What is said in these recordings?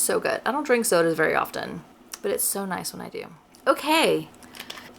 so good. I don't drink sodas very often, but it's so nice when I do. Okay,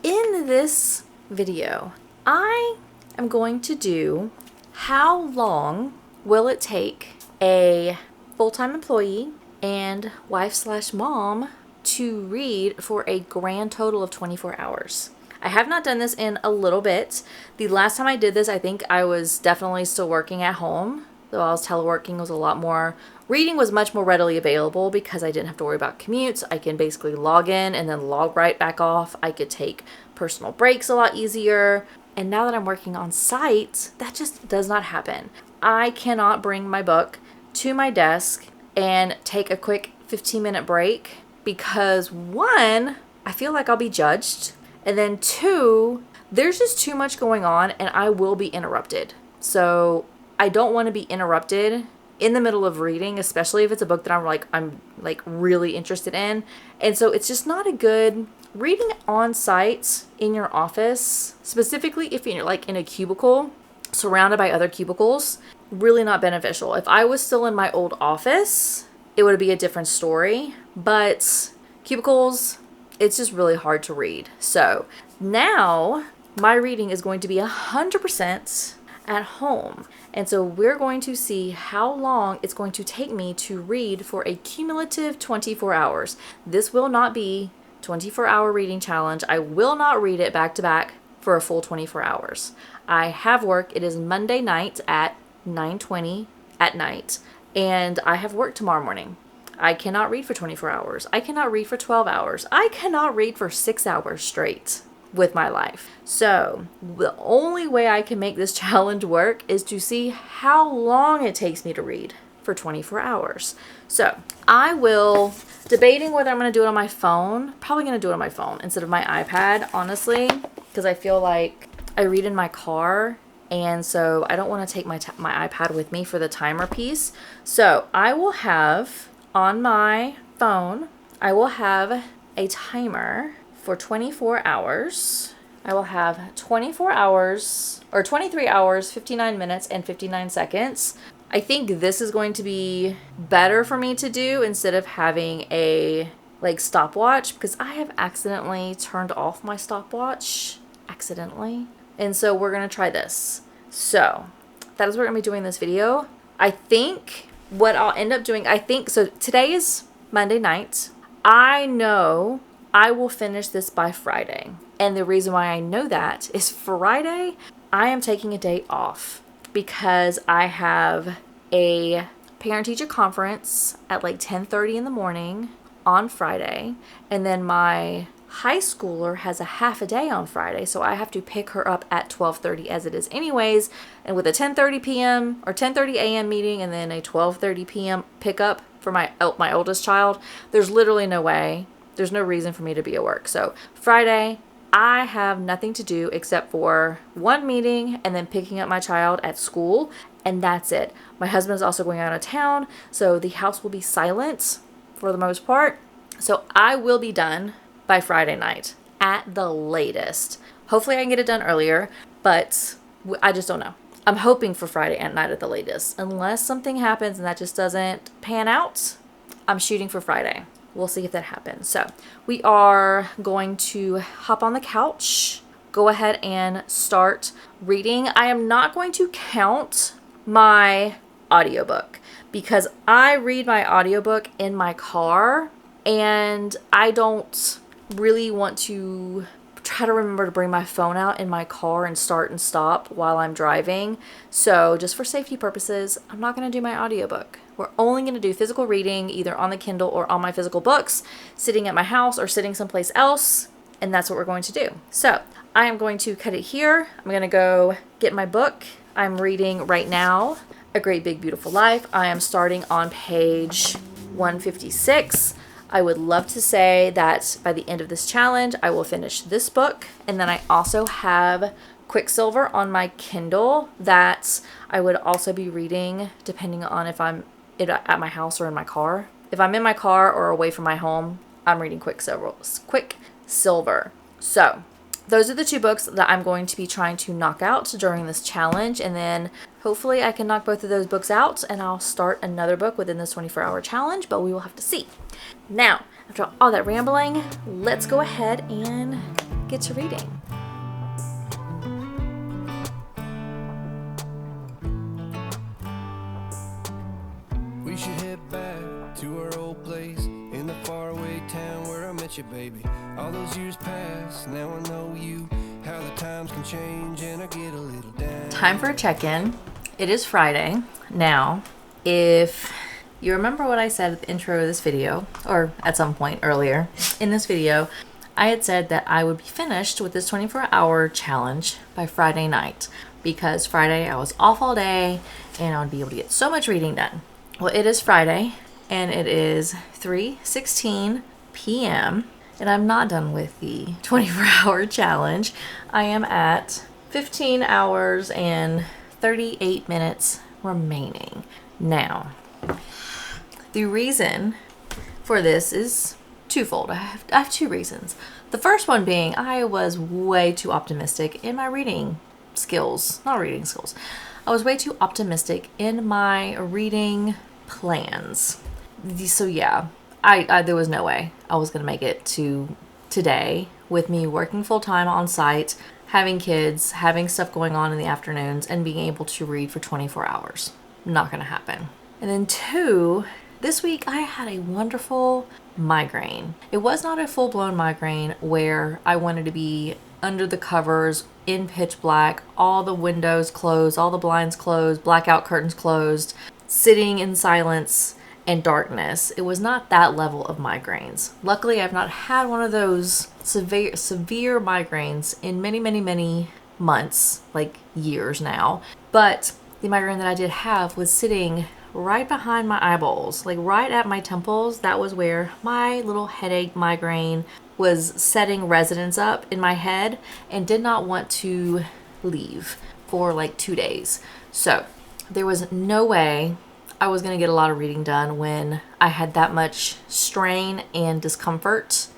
in this video, I am going to do how long will it take a full-time employee and wife/mom to read for a grand total of 24 hours. I have not done this in a little bit. The last time I did this, I think I was definitely still working at home. Though I was teleworking, was a lot more, reading was much more readily available because I didn't have to worry about commutes. I can basically log in and then log right back off. I could take personal breaks a lot easier. And now that I'm working on site, that just does not happen. I cannot bring my book to my desk and take a quick 15-minute break because one, I feel like I'll be judged. And then two, there's just too much going on and I will be interrupted. So I don't want to be interrupted in the middle of reading, especially if it's a book that I'm really interested in. And so it's just not a good reading on site in your office, specifically if you're like in a cubicle surrounded by other cubicles, really not beneficial. If I was still in my old office, it would be a different story, but cubicles, it's just really hard to read. So now my reading is going to be 100% at home. And so we're going to see how long it's going to take me to read for a cumulative 24 hours. This will not be 24-hour reading challenge. I will not read it back to back for a full 24 hours. I have work. It is Monday night at 9:20 at night, and I have work tomorrow morning. I cannot read for 24 hours. I cannot read for 12 hours. I cannot read for 6 hours straight with my life. So the only way I can make this challenge work is to see how long it takes me to read for 24 hours. So I will, debating whether I'm going to do it on my phone, probably going to do it on my phone instead of my iPad, honestly, because I feel like I read in my car. And so I don't want to take my iPad with me for the timer piece. So I will have on my phone, I will have a timer for 24 hours. I will have 24 hours or 23 hours, 59 minutes and 59 seconds. I think this is going to be better for me to do instead of having a stopwatch because I have accidentally turned off my stopwatch accidentally. And so we're going to try this. So that is what we're going to be doing in this video. I think what I'll end up doing, so today is Monday night. I know I will finish this by Friday. And the reason why I know that is Friday, I am taking a day off because I have a parent-teacher conference at 10:30 in the morning on Friday. And then my high schooler has a half a day on Friday, so I have to pick her up at 12:30 as it is anyways. And with a 10:30 p.m. or 10:30 a.m. meeting and then a 12:30 p.m. pickup for my oldest child, there's literally no way. There's no reason for me to be at work. So Friday, I have nothing to do except for one meeting and then picking up my child at school, and that's it. My husband is also going out of town, so the house will be silent for the most part. So I will be done by Friday night at the latest. Hopefully I can get it done earlier, but I just don't know. I'm hoping for Friday at night at the latest. Unless something happens and that just doesn't pan out, I'm shooting for Friday. We'll see if that happens. So we are going to hop on the couch, go ahead and start reading. I am not going to count my audiobook because I read my audiobook in my car and I don't really want to try to remember to bring my phone out in my car and start and stop while I'm driving. So just for safety purposes, I'm not going to do my audiobook. We're only going to do physical reading either on the Kindle or on my physical books, sitting at my house or sitting someplace else. And that's what we're going to do. So I am going to cut it here. I'm going to go get my book. I'm reading right now, A Great Big Beautiful Life. I am starting on page 156. I would love to say that by the end of this challenge, I will finish this book. And then I also have Quicksilver on my Kindle that I would also be reading depending on if I'm at my house or in my car. If I'm in my car or away from my home, I'm reading Quicksilver. So those are the 2 books that I'm going to be trying to knock out during this challenge. And then hopefully I can knock both of those books out and I'll start another book within this 24-hour challenge, but we will have to see. Now, after all that rambling, let's go ahead and get to reading. We should head back to our old place in the faraway town where I met you, baby. All those years pass, now I know you, how the times can change and I get a little down. Time for a check-in. It is Friday. Now, if you remember what I said at the intro of this video, or at some point earlier in this video, I had said that I would be finished with this 24-hour challenge by Friday night, because Friday I was off all day and I would be able to get so much reading done. Well, it is Friday and it is 3:16 p.m. and I'm not done with the 24-hour challenge. I am at 15 hours and 38 minutes remaining. Now, the reason for this is twofold. I have 2 reasons. The first one being I was way too optimistic in my reading skills. Not reading skills. I was way too optimistic in my reading plans. So yeah, I there was no way I was going to make it to today with me working full-time on site, having kids, having stuff going on in the afternoons, and being able to read for 24 hours. Not going to happen. And then 2, this week I had a wonderful migraine. It was not a full-blown migraine where I wanted to be under the covers in pitch black, all the windows closed, all the blinds closed, blackout curtains closed, sitting in silence and darkness. It was not that level of migraines. Luckily, I've not had one of those severe migraines in many months, like years now. But the migraine that I did have was sitting right behind my eyeballs, like right at my temples. That was where my little headache migraine was setting residence up in my head and did not want to leave for like 2 days. So there was no way I was going to get a lot of reading done when I had that much strain and discomfort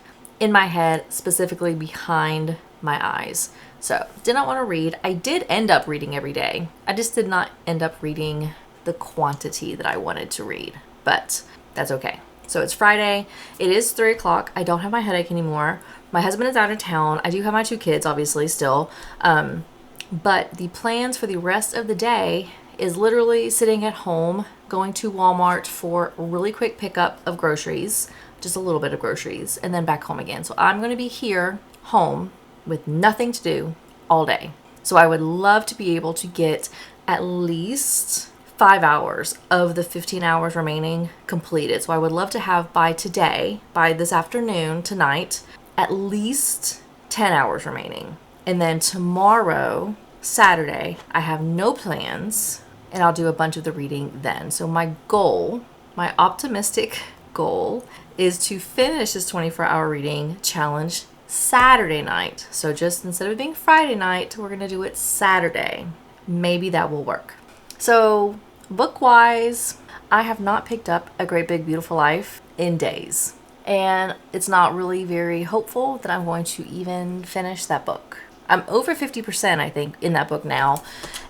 in my head, specifically behind my eyes. So did not want to read. I did end up reading every day. I just did not end up reading the quantity that I wanted to read, but that's okay. So it's Friday. It is 3 o'clock. I don't have my headache anymore. My husband is out of town. I do have my 2 kids, obviously, still. But the plans for the rest of the day is literally sitting at home, going to Walmart for a really quick pickup of groceries, just a little bit of groceries, and then back home again. So I'm going to be here, home, with nothing to do all day. So I would love to be able to get at least 5 hours of the 15 hours remaining completed. So I would love to have by today, by this afternoon, tonight, at least 10 hours remaining. And then tomorrow, Saturday, I have no plans and I'll do a bunch of the reading then. So my goal, my optimistic goal, is to finish this 24-hour reading challenge Saturday night. So just instead of it being Friday night, we're going to do it Saturday. Maybe that will work. So book-wise, I have not picked up A Great Big Beautiful Life in days. And it's not really very hopeful that I'm going to even finish that book. I'm over 50%, I think, in that book now.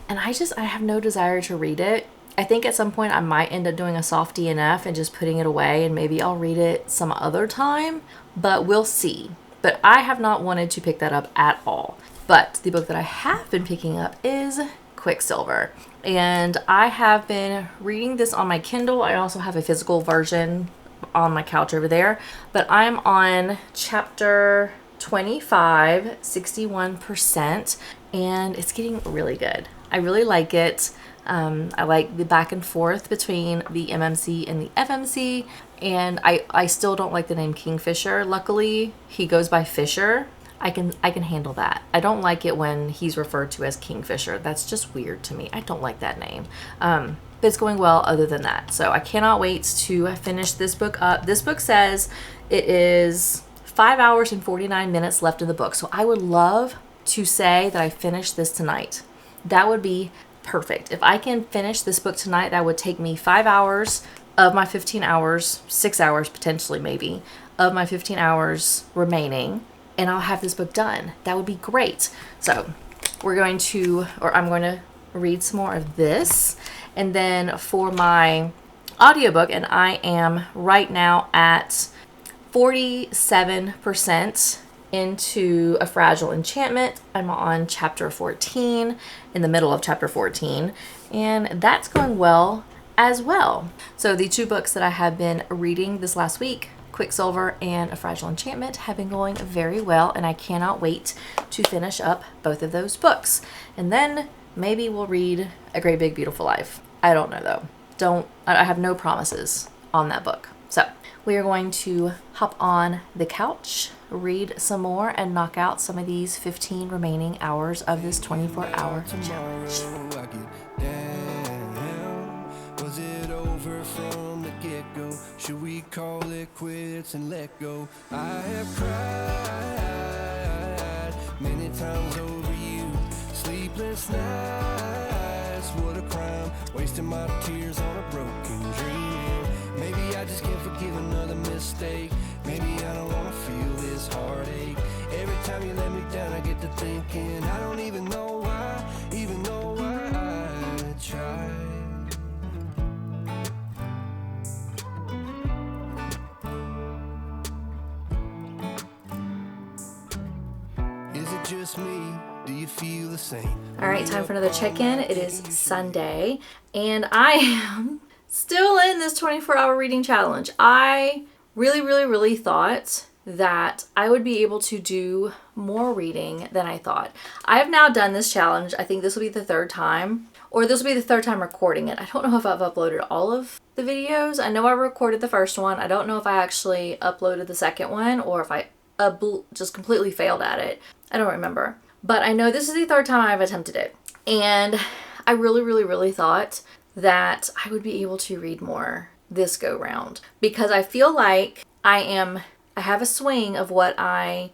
And I have no desire to read it. I think at some point I might end up doing a soft DNF and just putting it away, and maybe I'll read it some other time, but we'll see. But I have not wanted to pick that up at all. But the book that I have been picking up is Quicksilver. And I have been reading this on my Kindle. I also have a physical version on my couch over there. But I'm on chapter 25, 61%, and it's getting really good. I really like it. I like the back and forth between the MMC and the FMC, and I still don't like the name Kingfisher. Luckily, he goes by Fisher. I can handle that. I don't like it when he's referred to as Kingfisher. That's just weird to me. I don't like that name. But it's going well other than that. So I cannot wait to finish this book up. This book says it is 5 hours and 49 minutes left in the book. So I would love to say that I finished this tonight. That would be perfect. If I can finish this book tonight, that would take me 5 hours of my 15 hours, 6 hours potentially maybe, of my 15 hours remaining. and I'll have this book done. That would be great. So I'm going to read some more of this. And then for my audiobook, and I am right now at 47% into A Fragile Enchantment. I'm on chapter 14, in the middle of chapter 14, and that's going well as well. So the two books that I have been reading this last week, Quicksilver and A Fragile Enchantment, have been going very well, and I cannot wait to finish up both of those books. And then maybe we'll read A Great Big Beautiful Life. I don't know though. I have no promises on that book. So we are going to hop on the couch, read some more, and knock out some of these 15 remaining hours of this 24-hour challenge. I get down. Was it over from the get-go? Should we call it quits and let go? I have cried many times over you. Sleepless nights, what a crime. Wasting my tears on a broken dream. Maybe I just can't forgive another mistake. Maybe I don't wanna feel this heartache. Every time you let me down, I get to thinking I don't even know why I tried. Is it just me? Do you feel the same? All right, time for another check-in. It is Sunday, and I am still in this 24-hour reading challenge. I really thought that I would be able to do more reading than I thought. I have now done this challenge. I think this will be the third time, or this will be the third time recording it. I don't know if I've uploaded all of the videos. I know I recorded the first one. I don't know if I actually uploaded the second one or if I just completely failed at it. I don't remember. But I know this is the third time I've attempted it. And I really thought that I would be able to read more this go round, because I feel like I have a swing of what my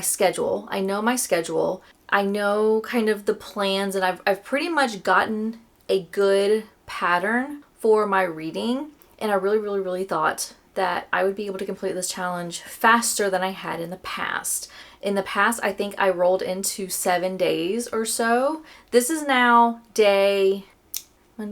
schedule. I know my schedule. I know kind of the plans, and I've pretty much gotten a good pattern for my reading. And I really thought that I would be able to complete this challenge faster than I had in the past. In the past, I think I rolled into 7 days or so. This is now Monday,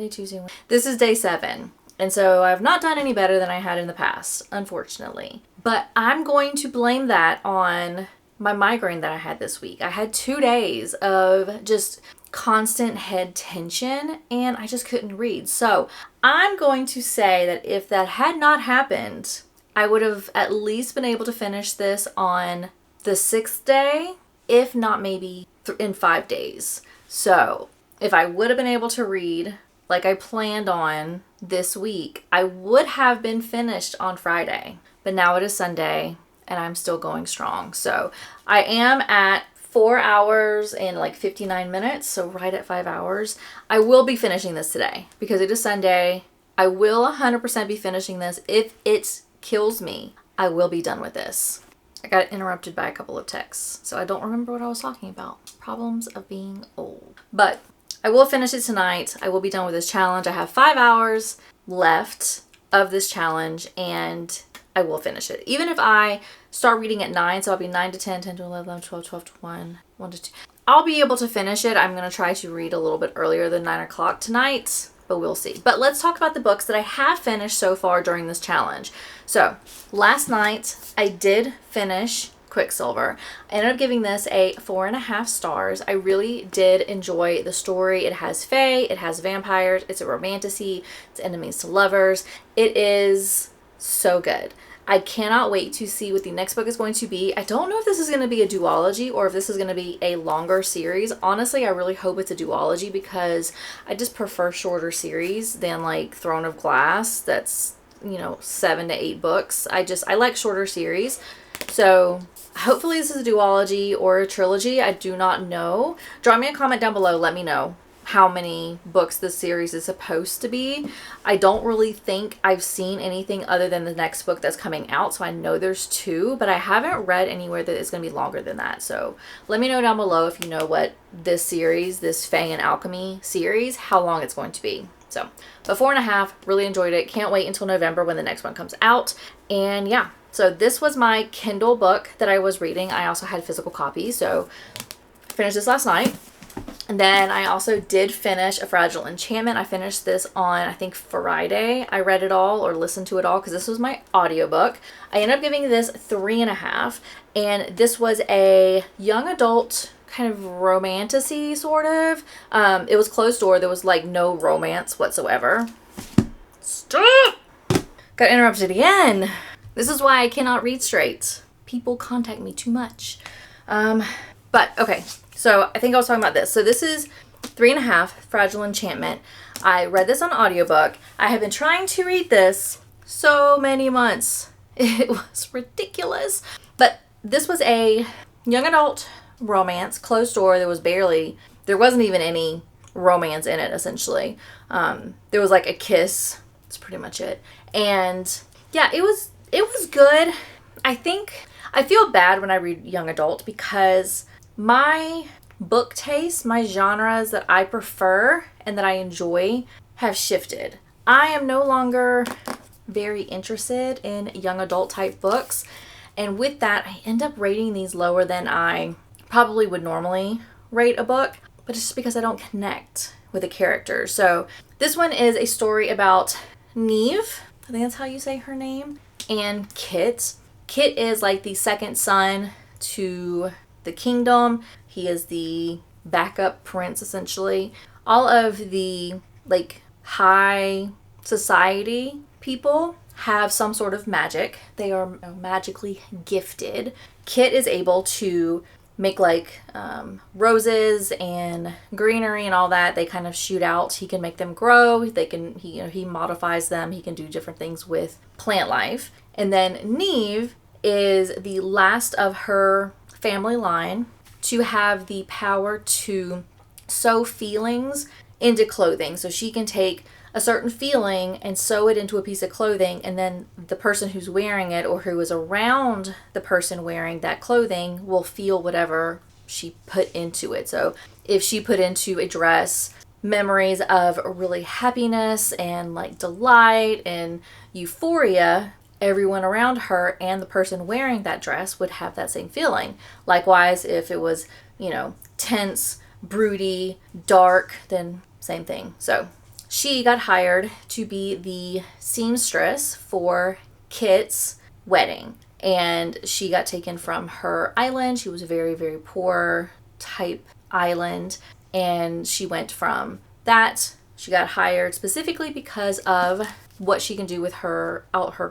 Tuesday, Wednesday. This is day 7. And so I've not done any better than I had in the past, unfortunately. But I'm going to blame that on my migraine that I had this week. I had 2 days of just constant head tension, and I just couldn't read. So I'm going to say that if that had not happened, I would have at least been able to finish this on the 6th day, if not maybe in 5 days. So if I would have been able to read like I planned on this week, I would have been finished on Friday. But now it is Sunday and I'm still going strong. So I am at 4 hours and like 59 minutes, so right at 5 hours. I will be finishing this today because it is Sunday. I will 100% be finishing this. If it kills me, I will be done with this. I got interrupted by a couple of texts, so I don't remember what I was talking about. Problems of being old. But I will finish it tonight. I will be done with this challenge. I have 5 hours left of this challenge, and I will finish it. Even if I start reading at 9, so I'll be 9 to 10, 10 to 11, 11 to 12, 12 to 1, 1 to 2. I'll be able to finish it. I'm going to try to read a little bit earlier than 9 o'clock tonight, but we'll see. But let's talk about the books that I have finished so far during this challenge. So last night I did finish Quicksilver. I ended up giving this a 4.5 stars. I really did enjoy the story. It has fae, it has vampires, it's a romantasy, it's enemies to lovers. It is so good. I cannot wait to see what the next book is going to be. I don't know if this is going to be a duology or if this is going to be a longer series. Honestly, I really hope it's a duology because I just prefer shorter series than like Throne of Glass. That's, 7 to 8 books. I like shorter series. So hopefully this is a duology or a trilogy. I do not know. Drop me a comment down below. Let me know how many books this series is supposed to be. I don't really think I've seen anything other than the next book that's coming out. So I know there's 2, but I haven't read anywhere that it's going to be longer than that. So let me know down below if you know what this series, this Fae and Alchemy series, how long it's going to be. So, but 4.5, really enjoyed it. Can't wait until November when the next one comes out. And yeah, So this was my Kindle book that I was reading. I also had physical copies, so I finished this last night. And then I also did finish A Fragile Enchantment. I finished this on, I think, Friday. I read it all or listened to it all because this was my audiobook. I ended up giving this 3.5. And this was a young adult kind of romantasy sort of. It was closed door. There was like no romance whatsoever. Stop! Got interrupted again. This is why I cannot read straight. People contact me too much. But okay. So I think I was talking about this. So this is 3.5, Fragile Enchantment. I read this on audiobook. I have been trying to read this so many months. It was ridiculous. But this was a young adult romance, closed door. There wasn't even any romance in it, essentially. There was like a kiss. That's pretty much it. And yeah, it was good. I feel bad when I read young adult because my book taste, my genres that I prefer and that I enjoy have shifted. I am no longer very interested in young adult type books. And with that, I end up rating these lower than I probably would normally rate a book. But it's just because I don't connect with the characters. So this one is a story about Neve. I think that's how you say her name. And Kit. Kit is like the second son to the kingdom. He is the backup prince, essentially. All of the like high society people have some sort of magic. They are magically gifted. Kit is able to make like roses and greenery and all that. They kind of shoot out. He can make them grow. He modifies them. He can do different things with plant life. And then Neve is the last of her family line to have the power to sew feelings into clothing. So she can take a certain feeling and sew it into a piece of clothing, and then the person who's wearing it or who is around the person wearing that clothing will feel whatever she put into it. So if she put into a dress memories of really happiness and like delight and euphoria, everyone around her and the person wearing that dress would have that same feeling. Likewise, if it was, tense, broody, dark, then same thing. So she got hired to be the seamstress for Kit's wedding. And she got taken from her island. She was a very, very poor type island. And she went from that. She got hired specifically because of what she can do with her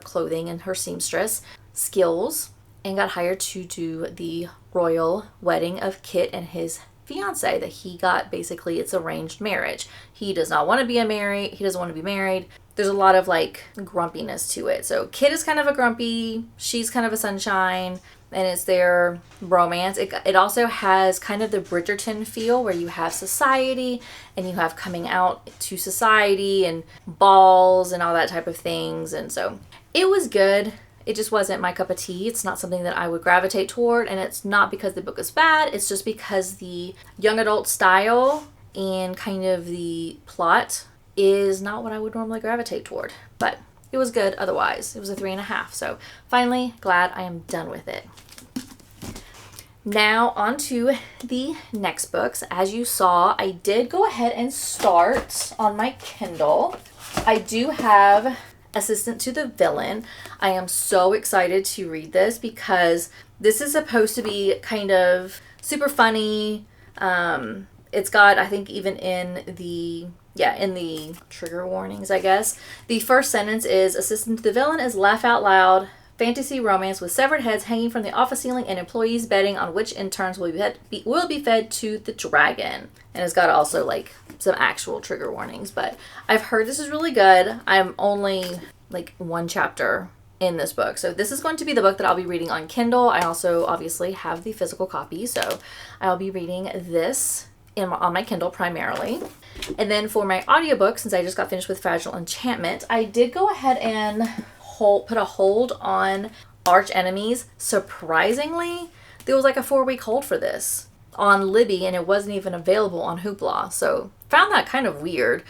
clothing and her seamstress skills, and got hired to do the royal wedding of Kit and his fiance that he got. Basically, it's arranged marriage. He does not want to be married. He doesn't want to be married. There's a lot of like grumpiness to it. So Kit is kind of a grumpy, she's kind of a sunshine, and it's their romance. It also has kind of the Bridgerton feel where you have society and you have coming out to society and balls and all that type of things. And so it was good. It just wasn't my cup of tea. It's not something that I would gravitate toward, and it's not because the book is bad. It's just because the young adult style and kind of the plot is not what I would normally gravitate toward. But it was good otherwise. It was a 3.5. So finally, glad I am done with it. Now on to the next books. As you saw, I did go ahead and start on my Kindle. I do have Assistant to the Villain. I am so excited to read this because this is supposed to be kind of super funny. It's got, I think, even in the trigger warnings, I guess. The first sentence is, Assistant to the Villain is laugh out loud fantasy romance with severed heads hanging from the office ceiling and employees betting on which interns will be fed to the dragon. And it's got also like some actual trigger warnings, but I've heard this is really good. I'm only like one chapter in this book. So this is going to be the book that I'll be reading on Kindle. I also obviously have the physical copy, so I'll be reading this on my Kindle primarily. And then for my audiobook, since I just got finished with Fragile Enchantment, I did go ahead and put a hold on Arch Enemies. Surprisingly, there was like a 4-week hold for this on Libby, and it wasn't even available on Hoopla. So found that kind of weird.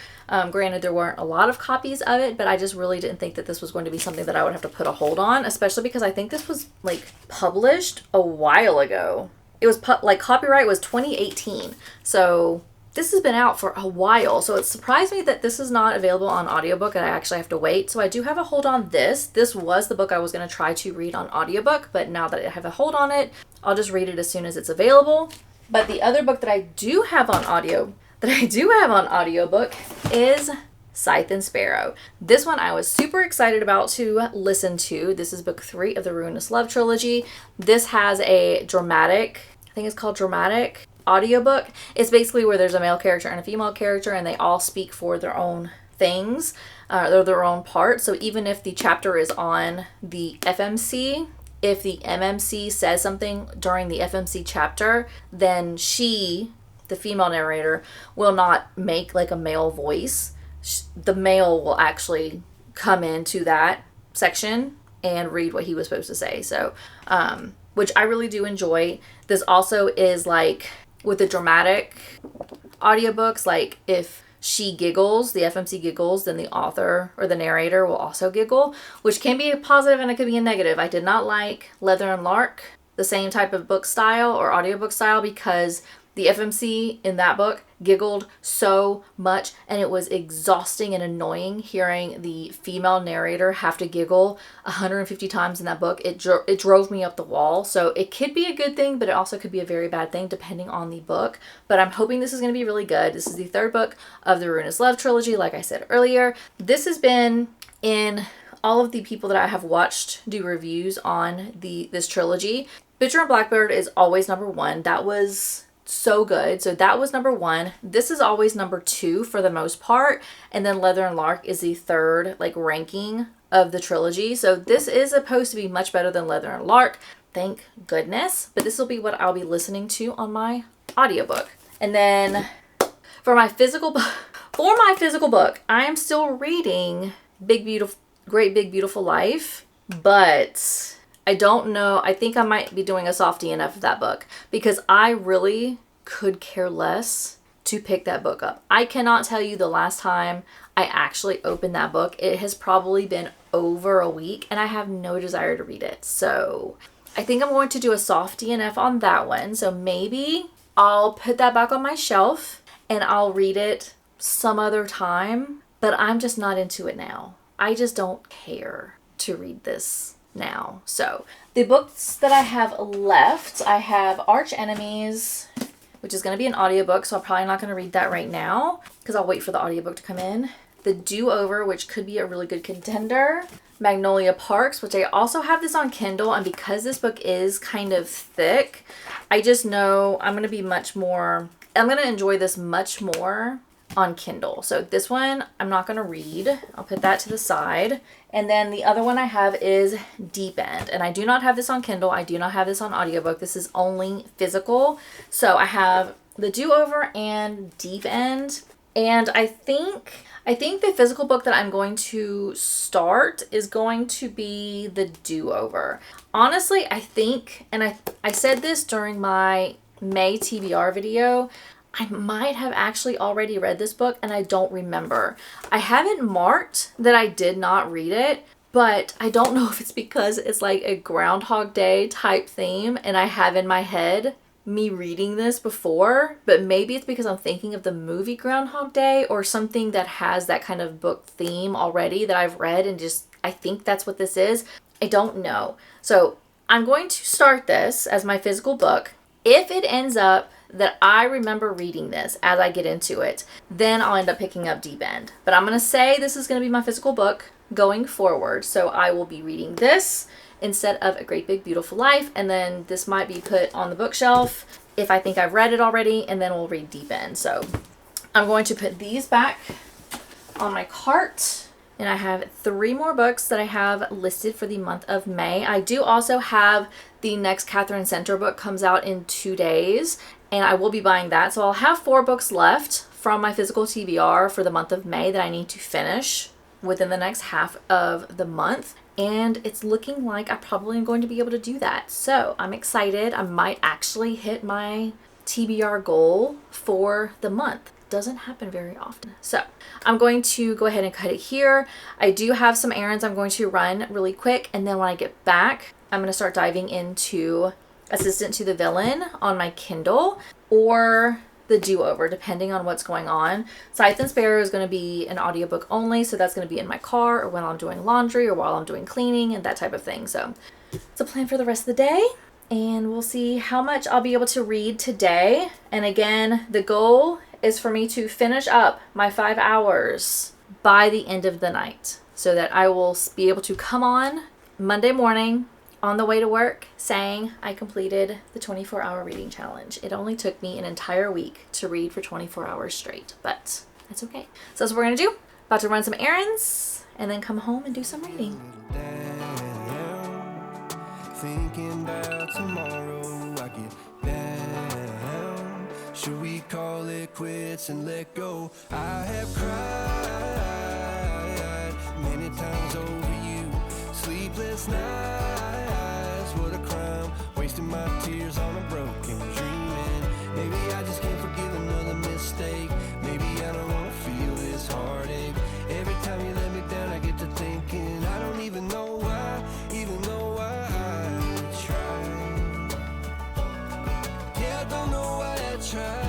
Granted, there weren't a lot of copies of it, but I just really didn't think that this was going to be something that I would have to put a hold on, especially because I think this was like published a while ago. It was like copyright was 2018. So this has been out for a while. So it surprised me that this is not available on audiobook and I actually have to wait. So I do have a hold on this. This was the book I was going to try to read on audiobook, but now that I have a hold on it, I'll just read it as soon as it's available. But the other book that I do have on audiobook is Scythe and Sparrow. This one I was super excited about to listen to. This is book 3 of the Ruinous Love trilogy. This has a dramatic, I think it's called dramatic audiobook. It's basically where there's a male character and a female character and they all speak for their own things, they're their own part. So even if the chapter is on the FMC, if the MMC says something during the FMC chapter, then she, the female narrator, will not make like a male voice. The male will actually come into that section and read what he was supposed to say. So, which I really do enjoy. This also is like with the dramatic audiobooks, like if she giggles, the FMC giggles, then the author or the narrator will also giggle, which can be a positive and it could be a negative. I did not like Leather and Lark, the same type of book style or audiobook style, because the FMC in that book giggled so much and it was exhausting and annoying hearing the female narrator have to giggle 150 times in that book. It drove me up the wall. So it could be a good thing, but it also could be a very bad thing depending on the book. But I'm hoping this is going to be really good. This is the 3rd book of the Ruinous Love trilogy, like I said earlier. This has been in all of the people that I have watched do reviews on this trilogy. Bitcher and Blackbird is always number 1. That was so good. So that was number 1. This is always number 2 for the most part. And then Leather and Lark is the 3rd like ranking of the trilogy. So this is supposed to be much better than Leather and Lark. Thank goodness. But this will be what I'll be listening to on my audiobook. And then for my physical book, I am still reading Great Big Beautiful Life, but I don't know. I think I might be doing a soft DNF of that book because I really could care less to pick that book up. I cannot tell you the last time I actually opened that book. It has probably been over a week and I have no desire to read it. So I think I'm going to do a soft DNF on that one. So maybe I'll put that back on my shelf and I'll read it some other time, but I'm just not into it now. I just don't care to read this now. So the books that I have left, I have Arch Enemies, which is going to be an audiobook, so I'm probably not going to read that right now because I'll wait for the audiobook to come in. The Do-Over, which could be a really good contender. Magnolia Parks, which I also have this on Kindle, and because this book is kind of thick, I just know I'm going to enjoy this much more on Kindle. So this one I'm not going to read. I'll put that to the side. And then the other one I have is Deep End. And I do not have this on Kindle. I do not have this on audiobook. This is only physical. So I have the Do-Over and Deep End. And I think the physical book that I'm going to start is going to be the Do-Over. Honestly, I think, and I said this during my May TBR video, I might have actually already read this book and I don't remember. I haven't marked that I did not read it, but I don't know if it's because it's like a Groundhog Day type theme and I have in my head me reading this before, but maybe it's because I'm thinking of the movie Groundhog Day or something that has that kind of book theme already that I've read and just, I think that's what this is. I don't know. So I'm going to start this as my physical book. If it ends up that I remember reading this as I get into it, then I'll end up picking up Deep End. But I'm going to say this is going to be my physical book going forward. So I will be reading this instead of A Great Big Beautiful Life. And then this might be put on the bookshelf if I think I've read it already. And then we'll read Deep End. So I'm going to put these back on my cart. And I have 3 more books that I have listed for the month of May. I do also have the next Catherine Center book comes out in 2 days. And I will be buying that. So I'll have 4 books left from my physical TBR for the month of May that I need to finish within the next half of the month. And it's looking like I probably am going to be able to do that. So I'm excited. I might actually hit my TBR goal for the month. doesn't happen very often. So I'm going to go ahead and cut it here. I do have some errands I'm going to run really quick, and then when I get back, I'm going to start diving into Assistant to the Villain on my Kindle or the Do-Over, depending on what's going on. Scythe and Sparrow is going to be an audiobook only, so that's going to be in my car or when I'm doing laundry or while I'm doing cleaning and that type of thing. So it's a plan for the rest of the day, and we'll see how much I'll be able to read today. And again, the goal is for me to finish up my 5 hours by the end of the night so that I will be able to come on Monday morning on the way to work saying I completed the 24-hour reading challenge. It only took me an entire week to read for 24 hours straight, but that's okay. So that's what we're gonna do. About to run some errands and then come home and do some reading. Thinking about tomorrow, I get down. Should we call it quits and let go? I have cried many times over you. Sleepless nights, what a crime. Wasting my tears on a broken dream. And maybe I just can't forgive another mistake. Maybe I don't wanna feel this heartache. Every time you let me down, I get to thinking I don't even know why, even though I tried. Yeah, I don't know why I tried.